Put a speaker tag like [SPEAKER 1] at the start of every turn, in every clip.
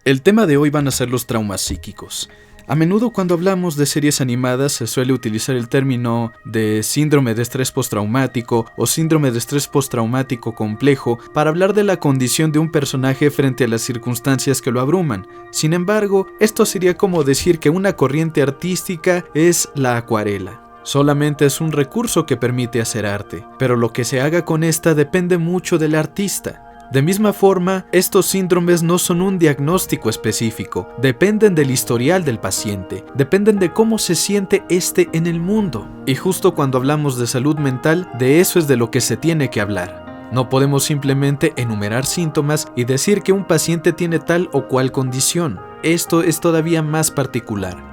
[SPEAKER 1] El tema de hoy van a ser los traumas psíquicos. A menudo cuando hablamos de series animadas se suele utilizar el término de síndrome de estrés postraumático o síndrome de estrés postraumático complejo para hablar de la condición de un personaje frente a las circunstancias que lo abruman. Sin embargo, esto sería como decir que una corriente artística es la acuarela. Solamente es un recurso que permite hacer arte, pero lo que se haga con esta depende mucho del artista. De misma forma, estos síndromes no son un diagnóstico específico, dependen del historial del paciente, dependen de cómo se siente éste en el mundo. Y justo cuando hablamos de salud mental, de eso es de lo que se tiene que hablar. No podemos simplemente enumerar síntomas y decir que un paciente tiene tal o cual condición. Esto es todavía más particular.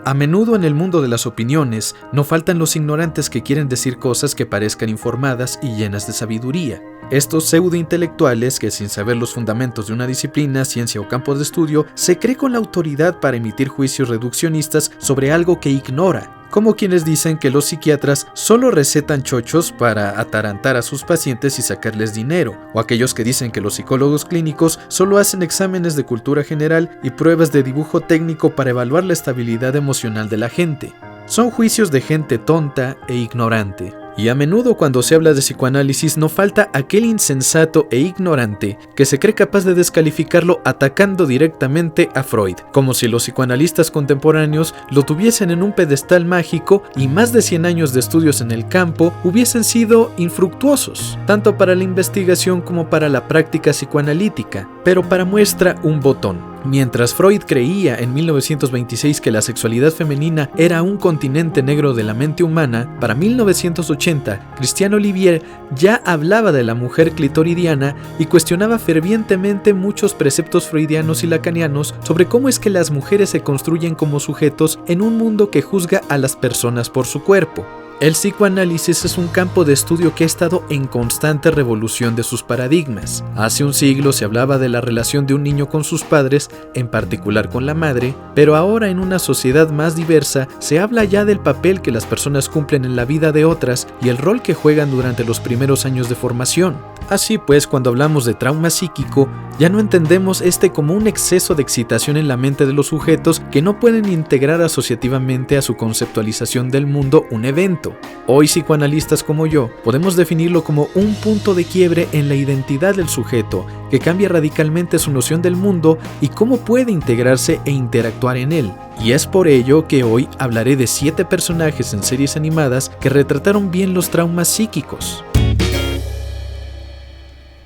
[SPEAKER 1] A menudo en el mundo de las opiniones no faltan los ignorantes que quieren decir cosas que parezcan informadas y llenas de sabiduría. Estos pseudointelectuales que sin saber los fundamentos de una disciplina, ciencia o campo de estudio, se cree con la autoridad para emitir juicios reduccionistas sobre algo que ignora. Como quienes dicen que los psiquiatras solo recetan chochos para atarantar a sus pacientes y sacarles dinero, o aquellos que dicen que los psicólogos clínicos solo hacen exámenes de cultura general y pruebas de dibujo técnico para evaluar la estabilidad emocional de la gente. Son juicios de gente tonta e ignorante. Y a menudo cuando se habla de psicoanálisis no falta aquel insensato e ignorante que se cree capaz de descalificarlo atacando directamente a Freud, como si los psicoanalistas contemporáneos lo tuviesen en un pedestal mágico y más de 100 años de estudios en el campo hubiesen sido infructuosos, tanto para la investigación como para la práctica psicoanalítica. Pero para muestra un botón. Mientras Freud creía en 1926 que la sexualidad femenina era un continente negro de la mente humana, para 1980, Christian Olivier ya hablaba de la mujer clitoridiana y cuestionaba fervientemente muchos preceptos freudianos y lacanianos sobre cómo es que las mujeres se construyen como sujetos en un mundo que juzga a las personas por su cuerpo. El psicoanálisis es un campo de estudio que ha estado en constante revolución de sus paradigmas. Hace un siglo se hablaba de la relación de un niño con sus padres, en particular con la madre, pero ahora en una sociedad más diversa se habla ya del papel que las personas cumplen en la vida de otras y el rol que juegan durante los primeros años de formación. Así pues, cuando hablamos de trauma psíquico, ya no entendemos este como un exceso de excitación en la mente de los sujetos que no pueden integrar asociativamente a su conceptualización del mundo un evento. Hoy psicoanalistas como yo podemos definirlo como un punto de quiebre en la identidad del sujeto que cambia radicalmente su noción del mundo y cómo puede integrarse e interactuar en él. Y es por ello que hoy hablaré de 7 personajes en series animadas que retrataron bien los traumas psíquicos.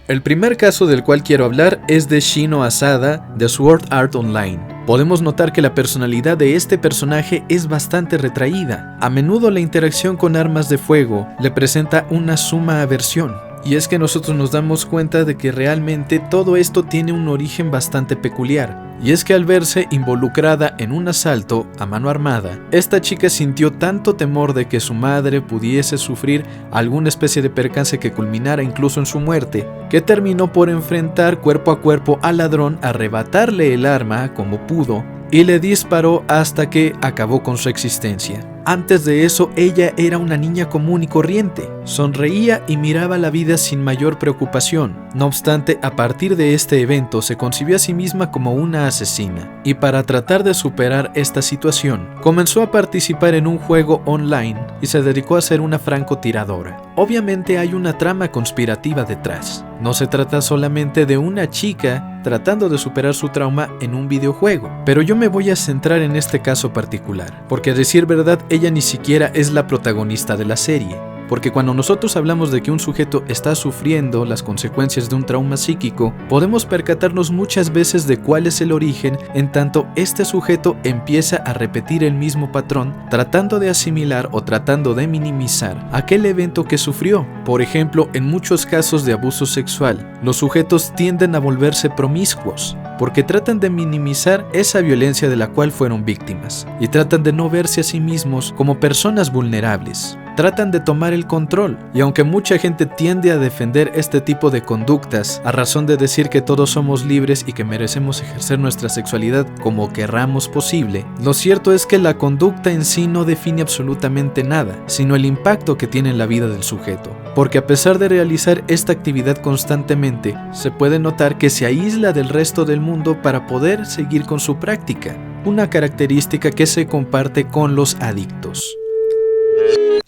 [SPEAKER 1] El primer caso del cual quiero hablar es de Shino Asada de Sword Art Online. Podemos notar que la personalidad de este personaje es bastante retraída. A menudo la interacción con armas de fuego le presenta una suma aversión. Y es que nosotros nos damos cuenta de que realmente todo esto tiene un origen bastante peculiar. Y es que al verse involucrada en un asalto a mano armada, esta chica sintió tanto temor de que su madre pudiese sufrir alguna especie de percance que culminara incluso en su muerte, que terminó por enfrentar cuerpo a cuerpo al ladrón, arrebatarle el arma como pudo y le disparó hasta que acabó con su existencia. Antes de eso, ella era una niña común y corriente. Sonreía y miraba la vida sin mayor preocupación. No obstante, a partir de este evento se concibió a sí misma como una asesina. Y para tratar de superar esta situación, comenzó a participar en un juego online y se dedicó a ser una francotiradora. Obviamente hay una trama conspirativa detrás. No se trata solamente de una chica tratando de superar su trauma en un videojuego. Pero yo me voy a centrar en este caso particular, porque a decir verdad, ella ni siquiera es la protagonista de la serie. Porque cuando nosotros hablamos de que un sujeto está sufriendo las consecuencias de un trauma psíquico, podemos percatarnos muchas veces de cuál es el origen, en tanto este sujeto empieza a repetir el mismo patrón, tratando de asimilar o tratando de minimizar aquel evento que sufrió. Por ejemplo, en muchos casos de abuso sexual, los sujetos tienden a volverse promiscuos, porque tratan de minimizar esa violencia de la cual fueron víctimas, y tratan de no verse a sí mismos como personas vulnerables. tratan de tomar el control. Y aunque mucha gente tiende a defender este tipo de conductas a razón de decir que todos somos libres y que merecemos ejercer nuestra sexualidad como querramos posible, lo cierto es que la conducta en sí no define absolutamente nada, sino el impacto que tiene en la vida del sujeto. Porque a pesar de realizar esta actividad constantemente, se puede notar que se aísla del resto del mundo para poder seguir con su práctica, una característica que se comparte con los adictos.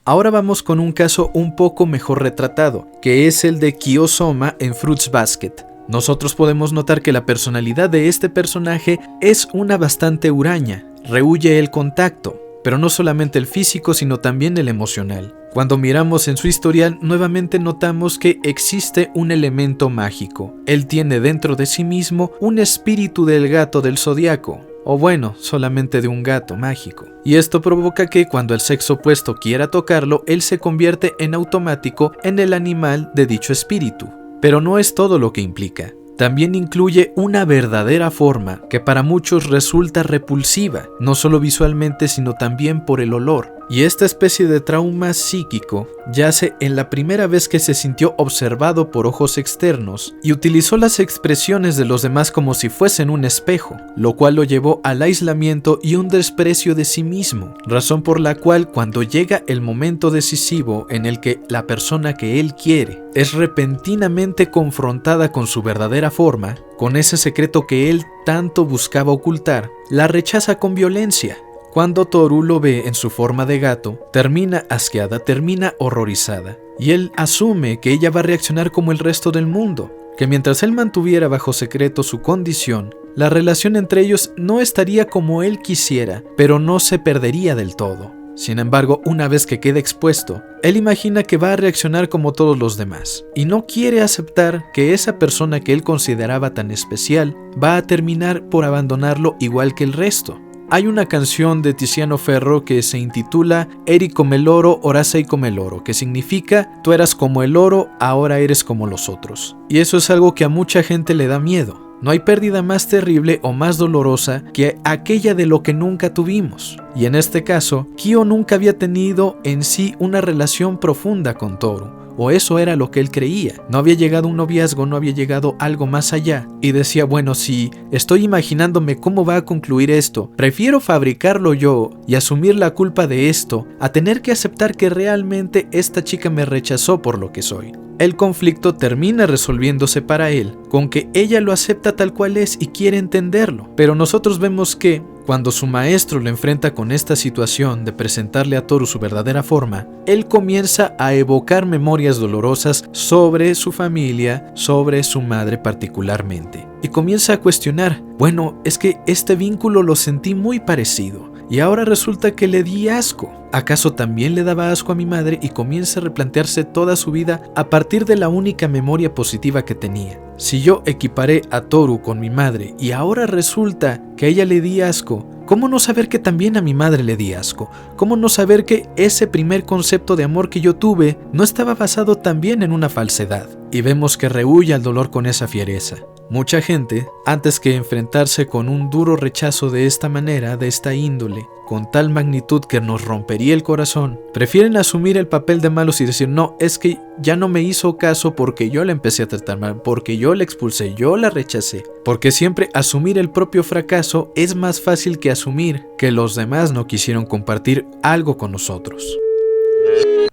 [SPEAKER 1] Ahora vamos con un caso un poco mejor retratado, que es el de Kyo Soma en Fruits Basket. Nosotros podemos notar que la personalidad de este personaje es una bastante huraña, rehúye el contacto, pero no solamente el físico sino también el emocional. Cuando miramos en su historial, nuevamente notamos que existe un elemento mágico. Él tiene dentro de sí mismo un espíritu del gato del zodiaco, o bueno, solamente de un gato mágico. Y esto provoca que cuando el sexo opuesto quiera tocarlo, él se convierte en automático en el animal de dicho espíritu. Pero no es todo lo que implica. También incluye una verdadera forma que para muchos resulta repulsiva, no solo visualmente sino también por el olor. Y esta especie de trauma psíquico yace en la primera vez que se sintió observado por ojos externos y utilizó las expresiones de los demás como si fuesen un espejo, lo cual lo llevó al aislamiento y un desprecio de sí mismo, razón por la cual cuando llega el momento decisivo en el que la persona que él quiere es repentinamente confrontada con su verdadera forma, con ese secreto que él tanto buscaba ocultar, la rechaza con violencia. Cuando Toru lo ve en su forma de gato, termina asqueada, termina horrorizada, y él asume que ella va a reaccionar como el resto del mundo, que mientras él mantuviera bajo secreto su condición, la relación entre ellos no estaría como él quisiera, pero no se perdería del todo. Sin embargo, una vez que queda expuesto, él imagina que va a reaccionar como todos los demás, y no quiere aceptar que esa persona que él consideraba tan especial va a terminar por abandonarlo igual que el resto. Hay una canción de Tiziano Ferro que se intitula Eri come l'oro, ora sei come l'oro, que significa tú eras como el oro, ahora eres como los otros. Y eso es algo que a mucha gente le da miedo. No hay pérdida más terrible o más dolorosa que aquella de lo que nunca tuvimos. Y en este caso, Kyo nunca había tenido en sí una relación profunda con Toru. O eso era lo que él creía. No había llegado un noviazgo, no había llegado algo más allá. Y decía, bueno, si estoy imaginándome cómo va a concluir esto, prefiero fabricarlo yo y asumir la culpa de esto a tener que aceptar que realmente esta chica me rechazó por lo que soy. El conflicto termina resolviéndose para él con que ella lo acepta tal cual es y quiere entenderlo. Pero nosotros vemos que cuando su maestro lo enfrenta con esta situación de presentarle a Toru su verdadera forma, él comienza a evocar memorias dolorosas sobre su familia, sobre su madre particularmente. Y comienza a cuestionar, bueno, es que este vínculo lo sentí muy parecido. Y ahora resulta que le di asco. ¿Acaso también le daba asco a mi madre? Y comienza a replantearse toda su vida a partir de la única memoria positiva que tenía. Si yo equiparé a Toru con mi madre y ahora resulta que a ella le di asco, ¿cómo no saber que también a mi madre le di asco? ¿Cómo no saber que ese primer concepto de amor que yo tuve no estaba basado también en una falsedad? Y vemos que rehúye al dolor con esa fiereza. Mucha gente, antes que enfrentarse con un duro rechazo de esta manera, de esta índole, con tal magnitud que nos rompería el corazón, prefieren asumir el papel de malos y decir, no, es que ya no me hizo caso porque yo la empecé a tratar mal, porque yo la expulsé, yo la rechacé. Porque siempre asumir el propio fracaso es más fácil que asumir que los demás no quisieron compartir algo con nosotros.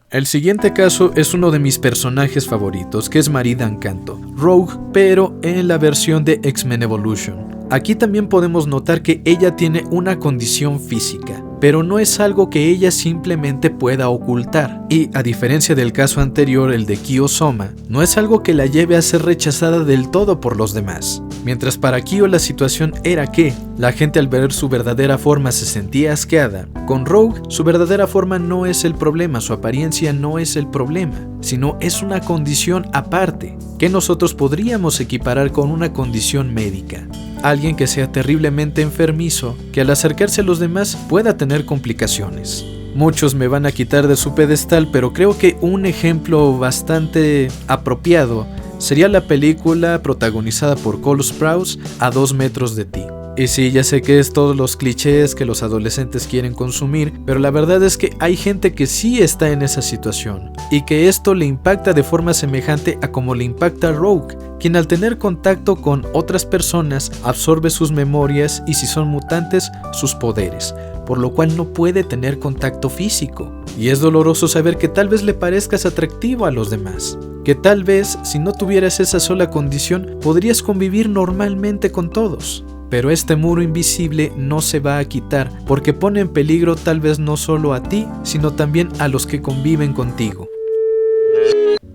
[SPEAKER 1] El siguiente caso es uno de mis personajes favoritos, que es Marie Dankanto, Rogue, pero en la versión de X-Men Evolution. Aquí también podemos notar que ella tiene una condición física, pero no es algo que ella simplemente pueda ocultar. Y a diferencia del caso anterior, el de Kyo Soma, no es algo que la lleve a ser rechazada del todo por los demás. Mientras para Kyo la situación era que la gente al ver su verdadera forma se sentía asqueada, con Rogue su verdadera forma no es el problema, su apariencia no es el problema, sino es una condición aparte, que nosotros podríamos equiparar con una condición médica. Alguien que sea terriblemente enfermizo, que al acercarse a los demás pueda tener complicaciones. Muchos me van a quitar de su pedestal, pero creo que un ejemplo bastante apropiado sería la película protagonizada por Cole Sprouse, A 2 metros de ti. Y sí, ya sé que es todos los clichés que los adolescentes quieren consumir, pero la verdad es que hay gente que sí está en esa situación, y que esto le impacta de forma semejante a como le impacta a Rogue, quien al tener contacto con otras personas absorbe sus memorias y si son mutantes, sus poderes, por lo cual no puede tener contacto físico. Y es doloroso saber que tal vez le parezcas atractivo a los demás, que tal vez si no tuvieras esa sola condición podrías convivir normalmente con todos. Pero este muro invisible no se va a quitar porque pone en peligro tal vez no solo a ti, sino también a los que conviven contigo.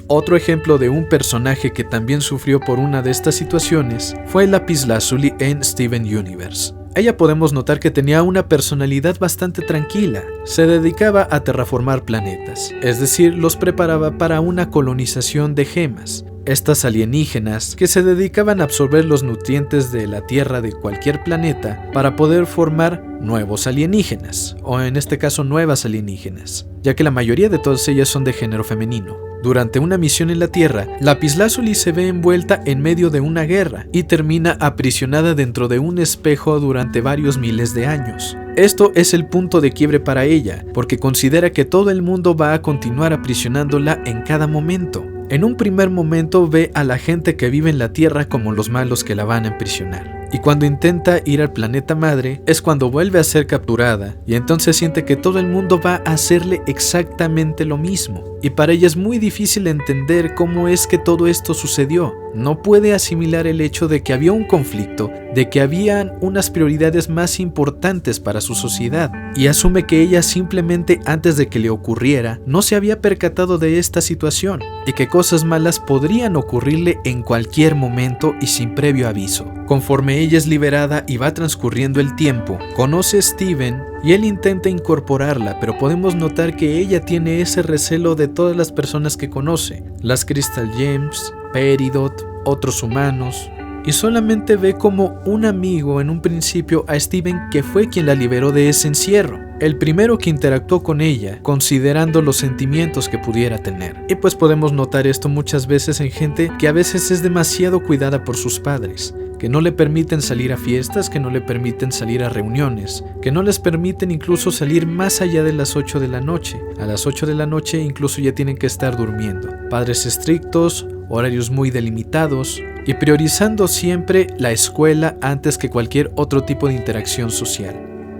[SPEAKER 1] Otro ejemplo de un personaje que también sufrió por una de estas situaciones fue Lapislázuli en Steven Universe. Ella podemos notar que tenía una personalidad bastante tranquila, se dedicaba a terraformar planetas, es decir, los preparaba para una colonización de gemas. Estas alienígenas que se dedicaban a absorber los nutrientes de la Tierra de cualquier planeta para poder formar nuevos alienígenas, o en este caso nuevas alienígenas, ya que la mayoría de todas ellas son de género femenino. Durante una misión en la Tierra, Lapislázuli se ve envuelta en medio de una guerra y termina aprisionada dentro de un espejo durante varios miles de años. Esto es el punto de quiebre para ella, porque considera que todo el mundo va a continuar aprisionándola en cada momento. En un primer momento ve a la gente que vive en la Tierra como los malos que la van a aprisionar. Y cuando intenta ir al planeta madre es cuando vuelve a ser capturada y entonces siente que todo el mundo va a hacerle exactamente lo mismo. Y para ella es muy difícil entender cómo es que todo esto sucedió. No puede asimilar el hecho de que había un conflicto, de que habían unas prioridades más importantes para su sociedad, y asume que ella simplemente antes de que le ocurriera no se había percatado de esta situación y que cosas malas podrían ocurrirle en cualquier momento y sin previo aviso. Conforme ella es liberada y va transcurriendo el tiempo, conoce a Steven y él intenta incorporarla, pero podemos notar que ella tiene ese recelo de todas las personas que conoce, las Crystal Gems, Peridot, otros humanos, y solamente ve como un amigo en un principio a Steven, que fue quien la liberó de ese encierro, el primero que interactuó con ella, considerando los sentimientos que pudiera tener. Y pues podemos notar esto muchas veces en gente que a veces es demasiado cuidada por sus padres, que no le permiten salir a fiestas, que no le permiten salir a reuniones, que no les permiten incluso salir más allá de las 8 de la noche. A las 8 de la noche incluso ya tienen que estar durmiendo. Padres estrictos, horarios muy delimitados y priorizando siempre la escuela antes que cualquier otro tipo de interacción social.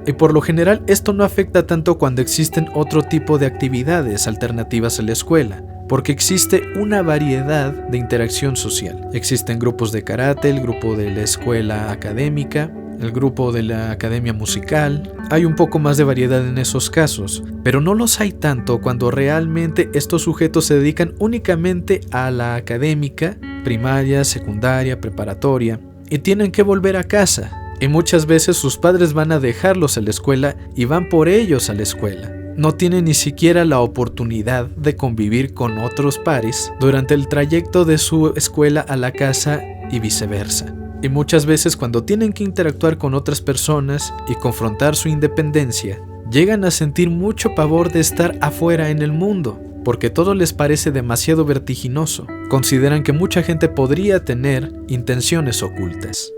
[SPEAKER 1] Y por lo general esto no afecta tanto cuando existen otro tipo de actividades alternativas a la escuela, porque existe una variedad de interacción social. Existen grupos de karate, el grupo de la escuela académica, el grupo de la academia musical. Hay un poco más de variedad en esos casos, pero no los hay tanto cuando realmente estos sujetos se dedican únicamente a la académica, primaria, secundaria, preparatoria, y tienen que volver a casa. Y muchas veces sus padres van a dejarlos a la escuela y van por ellos a la escuela. No tienen ni siquiera la oportunidad de convivir con otros pares durante el trayecto de su escuela a la casa y viceversa. Y muchas veces cuando tienen que interactuar con otras personas y confrontar su independencia, llegan a sentir mucho pavor de estar afuera en el mundo, porque todo les parece demasiado vertiginoso. Consideran que mucha gente podría tener intenciones ocultas.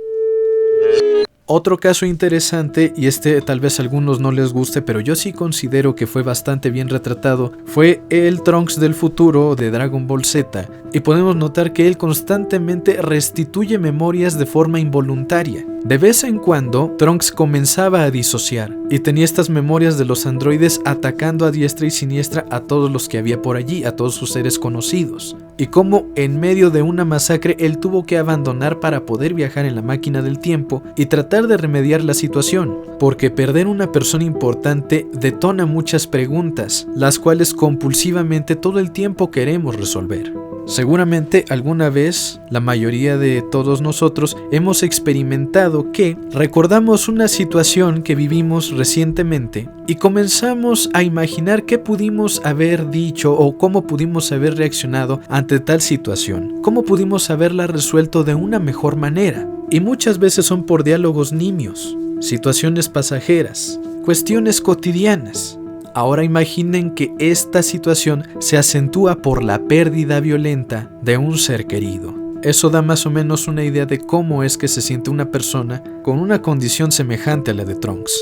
[SPEAKER 1] Otro caso interesante, y este tal vez a algunos no les guste, pero yo sí considero que fue bastante bien retratado, fue el Trunks del futuro de Dragon Ball Z, y podemos notar que él constantemente restituye memorias de forma involuntaria. De vez en cuando, Trunks comenzaba a disociar, y tenía estas memorias de los androides atacando a diestra y siniestra a todos los que había por allí, a todos sus seres conocidos, y cómo en medio de una masacre él tuvo que abandonar para poder viajar en la máquina del tiempo y tratar de remediar la situación, porque perder una persona importante detona muchas preguntas, las cuales compulsivamente todo el tiempo queremos resolver. Seguramente alguna vez, la mayoría de todos nosotros hemos experimentado que recordamos una situación que vivimos recientemente y comenzamos a imaginar qué pudimos haber dicho o cómo pudimos haber reaccionado ante tal situación, cómo pudimos haberla resuelto de una mejor manera. Y muchas veces son por diálogos nimios, situaciones pasajeras, cuestiones cotidianas. Ahora imaginen que esta situación se acentúa por la pérdida violenta de un ser querido. Eso da más o menos una idea de cómo es que se siente una persona con una condición semejante a la de Trunks.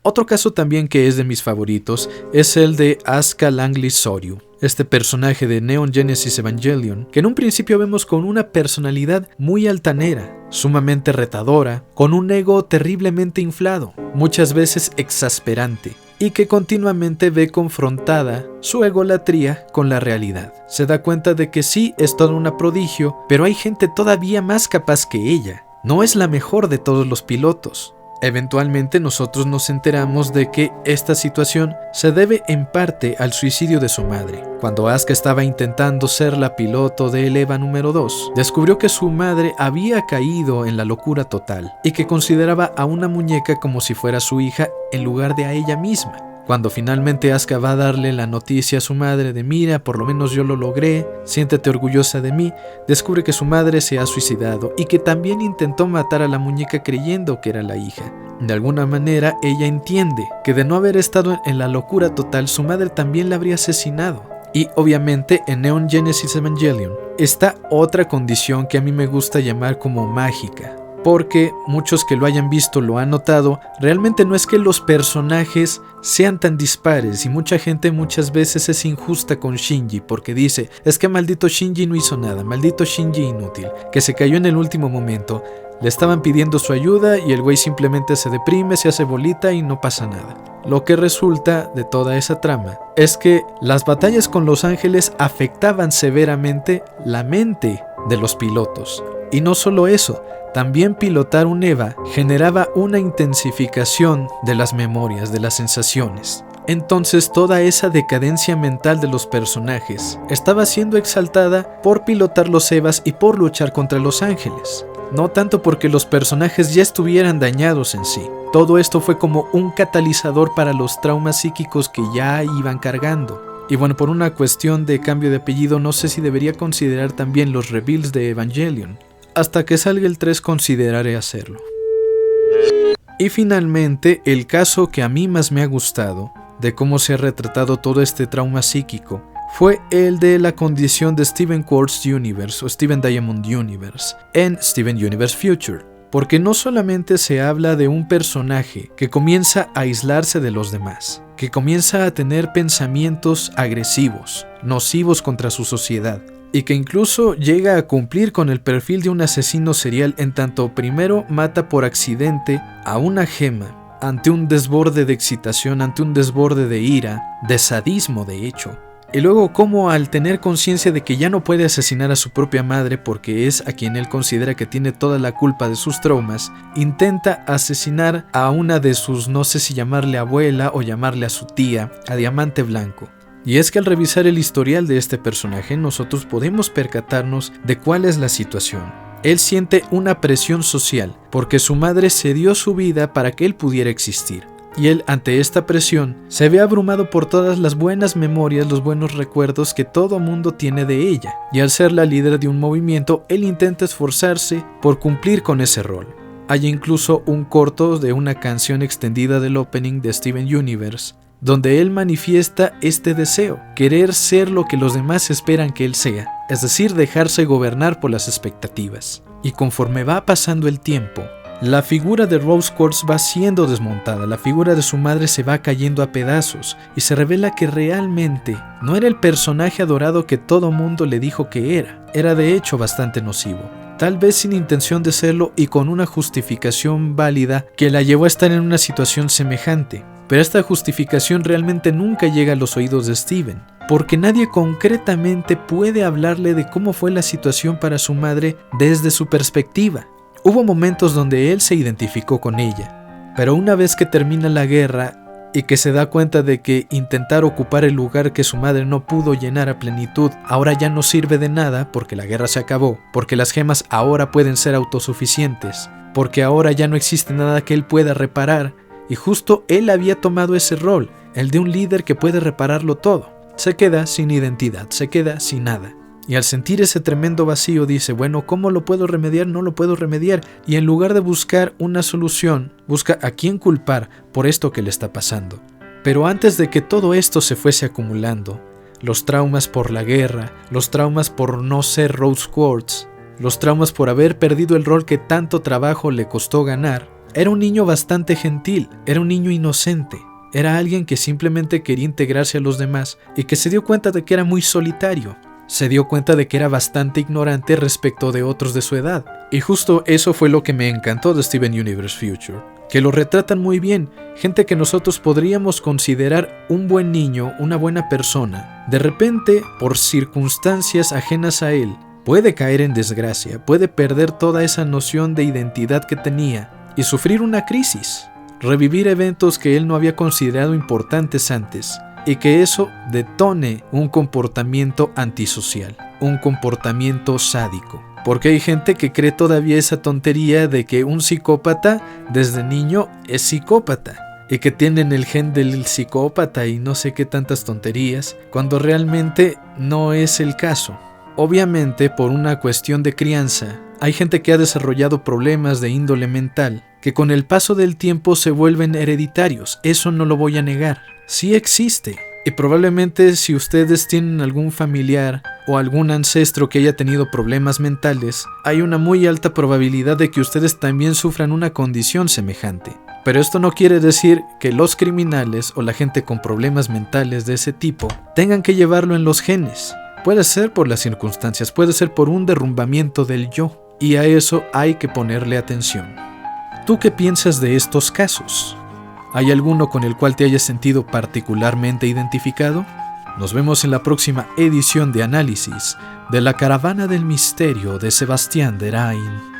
[SPEAKER 1] Otro caso también que es de mis favoritos es el de Asuka Langley Soryu, este personaje de Neon Genesis Evangelion, que en un principio vemos con una personalidad muy altanera, sumamente retadora, con un ego terriblemente inflado, muchas veces exasperante, y que continuamente ve confrontada su egolatría con la realidad. Se da cuenta de que sí es toda una prodigio, pero hay gente todavía más capaz que ella. No es la mejor de todos los pilotos. Eventualmente nosotros nos enteramos de que esta situación se debe en parte al suicidio de su madre. Cuando Asuka estaba intentando ser la piloto del EVA número 2, descubrió que su madre había caído en la locura total y que consideraba a una muñeca como si fuera su hija en lugar de a ella misma. Cuando finalmente Asuka va a darle la noticia a su madre de mira, por lo menos yo lo logré, siéntete orgullosa de mí, descubre que su madre se ha suicidado y que también intentó matar a la muñeca creyendo que era la hija. De alguna manera ella entiende que de no haber estado en la locura total, su madre también la habría asesinado. Y obviamente en Neon Genesis Evangelion está otra condición que a mí me gusta llamar como mágica. Porque muchos que lo hayan visto lo han notado, realmente no es que los personajes sean tan dispares y mucha gente muchas veces es injusta con Shinji porque dice, es que maldito Shinji no hizo nada, maldito Shinji inútil, que se cayó en el último momento, le estaban pidiendo su ayuda y el güey simplemente se deprime, se hace bolita y no pasa nada. Lo que resulta de toda esa trama es que las batallas con los ángeles afectaban severamente la mente de los pilotos. Y no solo eso, también pilotar un EVA generaba una intensificación de las memorias, de las sensaciones. Entonces toda esa decadencia mental de los personajes estaba siendo exaltada por pilotar los EVAs y por luchar contra los ángeles. No tanto porque los personajes ya estuvieran dañados en sí. Todo esto fue como un catalizador para los traumas psíquicos que ya iban cargando. Y bueno, por una cuestión de cambio de apellido, no sé si debería considerar también los reveals de Evangelion. Hasta que salga el 3 consideraré hacerlo. Y finalmente, el caso que a mí más me ha gustado, de cómo se ha retratado todo este trauma psíquico, fue el de la condición de Steven Quartz Universe o Steven Diamond Universe en Steven Universe Future. Porque no solamente se habla de un personaje que comienza a aislarse de los demás, que comienza a tener pensamientos agresivos, nocivos contra su sociedad, y que incluso llega a cumplir con el perfil de un asesino serial en tanto primero mata por accidente a una gema ante un desborde de excitación, ante un desborde de ira, de sadismo de hecho, y luego como al tener conciencia de que ya no puede asesinar a su propia madre porque es a quien él considera que tiene toda la culpa de sus traumas, intenta asesinar a una de sus, no sé si llamarle abuela o llamarle a su tía, a Diamante Blanco. Y es que al revisar el historial de este personaje nosotros podemos percatarnos de cuál es la situación. Él siente una presión social porque su madre cedió su vida para que él pudiera existir. Y él ante esta presión se ve abrumado por todas las buenas memorias, los buenos recuerdos que todo mundo tiene de ella. Y al ser la líder de un movimiento, él intenta esforzarse por cumplir con ese rol. Hay incluso un corto de una canción extendida del opening de Steven Universe, donde él manifiesta este deseo, querer ser lo que los demás esperan que él sea, es decir, dejarse gobernar por las expectativas. Y conforme va pasando el tiempo, la figura de Rose Quartz va siendo desmontada, la figura de su madre se va cayendo a pedazos y se revela que realmente no era el personaje adorado que todo mundo le dijo que era de hecho bastante nocivo. Tal vez sin intención de serlo y con una justificación válida que la llevó a estar en una situación semejante. Pero esta justificación realmente nunca llega a los oídos de Steven, porque nadie concretamente puede hablarle de cómo fue la situación para su madre desde su perspectiva. Hubo momentos donde él se identificó con ella, pero una vez que termina la guerra y que se da cuenta de que intentar ocupar el lugar que su madre no pudo llenar a plenitud ahora ya no sirve de nada porque la guerra se acabó, porque las gemas ahora pueden ser autosuficientes, porque ahora ya no existe nada que él pueda reparar, y justo él había tomado ese rol, el de un líder que puede repararlo todo. Se queda sin identidad, se queda sin nada. Y al sentir ese tremendo vacío dice, bueno, ¿cómo lo puedo remediar? No lo puedo remediar. Y en lugar de buscar una solución, busca a quién culpar por esto que le está pasando. Pero antes de que todo esto se fuese acumulando, los traumas por la guerra, los traumas por no ser Rose Quartz, los traumas por haber perdido el rol que tanto trabajo le costó ganar. Era un niño bastante gentil, era un niño inocente, era alguien que simplemente quería integrarse a los demás y que se dio cuenta de que era muy solitario. Se dio cuenta de que era bastante ignorante respecto de otros de su edad. Y justo eso fue lo que me encantó de Steven Universe Future, que lo retratan muy bien, gente que nosotros podríamos considerar un buen niño, una buena persona. De repente, por circunstancias ajenas a él, puede caer en desgracia, puede perder toda esa noción de identidad que tenía y sufrir una crisis, revivir eventos que él no había considerado importantes antes. Y que eso detone un comportamiento antisocial, un comportamiento sádico. Porque hay gente que cree todavía esa tontería de que un psicópata desde niño es psicópata y que tienen el gen del psicópata y no sé qué tantas tonterías, cuando realmente no es el caso. Obviamente, por una cuestión de crianza, hay gente que ha desarrollado problemas de índole mental que con el paso del tiempo se vuelven hereditarios. Eso no lo voy a negar. Sí existe. Y probablemente si ustedes tienen algún familiar o algún ancestro que haya tenido problemas mentales, hay una muy alta probabilidad de que ustedes también sufran una condición semejante. Pero esto no quiere decir que los criminales o la gente con problemas mentales de ese tipo tengan que llevarlo en los genes. Puede ser por las circunstancias, puede ser por un derrumbamiento del yo. Y a eso hay que ponerle atención. ¿Tú qué piensas de estos casos? ¿Hay alguno con el cual te hayas sentido particularmente identificado? Nos vemos en la próxima edición de análisis de La Caravana del Misterio de Sebastián Derain.